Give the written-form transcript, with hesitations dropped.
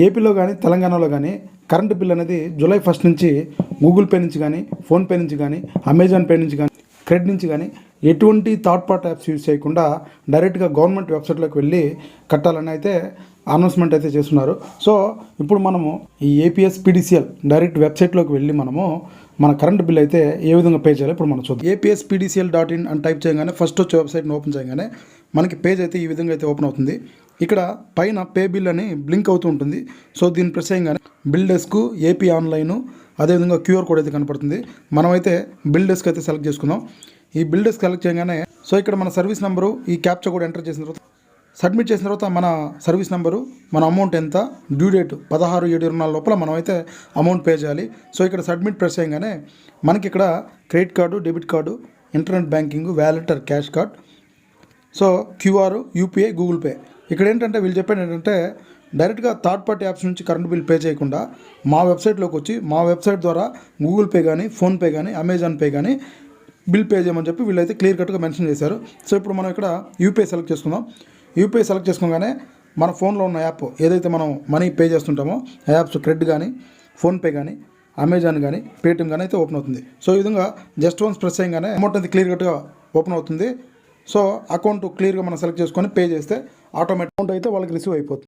ఏపీలో కానీ తెలంగాణలో కానీ కరెంటు బిల్ అనేది జూలై 1 నుంచి గూగుల్ పే నుంచి కానీ ఫోన్పే నుంచి కానీ అమెజాన్ పే నుంచి కానీ క్రెడిట్ నుంచి కానీ ఎటువంటి థర్డ్ పార్టీ యాప్స్ యూజ్ చేయకుండా డైరెక్ట్గా గవర్నమెంట్ వెబ్సైట్లోకి వెళ్ళి కట్టాలని అయితే అనౌన్స్మెంట్ అయితే చేస్తున్నారు. సో ఇప్పుడు మనము ఈ ఏపీఎస్ పీడీసీఎల్ డైరెక్ట్ వెబ్సైట్లోకి వెళ్ళి మనము మన కరెంట్ బిల్ అయితే ఏ విధంగా పే చేయాలి ఇప్పుడు మనం చూద్దాం. APSPDCL.in అని టైప్ చేయగానే ఫస్ట్ వచ్చే వెబ్సైట్ని ఓపెన్ చేయగానే మనకి పేజ్ అయితే ఈ విధంగా అయితే ఓపెన్ అవుతుంది. ఇక్కడ పైన పే బిల్ అని బ్లింక్ అవుతూ ఉంటుంది. సో దీన్ని ప్రెస్ చేయగానే బిల్ డెస్క్, ఏపీ ఆన్లైను, అదేవిధంగా QR కోడ్ అయితే కనపడుతుంది. మనమైతే బిల్ డెస్క్ అయితే సెలెక్ట్ చేసుకుందాం. ఈ బిల్ డెస్క్ సెలెక్ట్ చేయగానే సో ఇక్కడ మన సర్వీస్ నెంబరు, ఈ క్యాప్చా కూడా ఎంటర్ చేసిన తర్వాత సబ్మిట్ చేసిన తర్వాత మన సర్వీస్ నెంబరు, మన అమౌంట్ ఎంత, డ్యూ డేట్ 16/7/24 లోపల మనమైతే అమౌంట్ పే చేయాలి. సో ఇక్కడ సబ్మిట్ ప్రెస్ చేయగానే మనకి ఇక్కడ credit card, debit card, internet banking, wallet or cash card, so QR, UPI, Google pay. ఇక్కడ ఏంటంటే వీళ్ళు చెప్పేది ఏంటంటే డైరెక్ట్గా థర్డ్ పార్టీ యాప్స్ నుంచి కరెంట్ బిల్ పే చేయకుండా మా వెబ్సైట్లోకి వచ్చి మా వెబ్సైట్ ద్వారా గూగుల్ పే కానీ, ఫోన్పే కానీ, అమెజాన్ పే కానీ బిల్ పే చేయమని చెప్పి వీళ్ళైతే క్లియర్ కట్గా మెన్షన్ చేశారు. సో ఇప్పుడు మనం ఇక్కడ UPI సెలెక్ట్ చేసుకుందాం. UPI సెలెక్ట్ చేసుకోగానే మన ఫోన్లో ఉన్న యాప్ ఏదైతే మనం మనీ పే చేస్తుంటామో ఆ యాప్స్ క్రెడిట్ కానీ, ఫోన్పే కానీ, అమెజాన్ కానీ, పేటిఎం కానీ అయితే ఓపెన్ అవుతుంది. సో ఈ విధంగా జస్ట్ వన్స్ ప్రెస్ చేయగానే అమౌంట్ అయితే క్లియర్ కట్గా ఓపెన్ అవుతుంది. సో అకౌంట్ క్లియర్గా మనం సెలెక్ట్ చేసుకొని పే చేస్తే ఆటోమేటిక్ అమౌంట్ అయితే వాళ్ళకి రిసీవ్ అయిపోతుంది.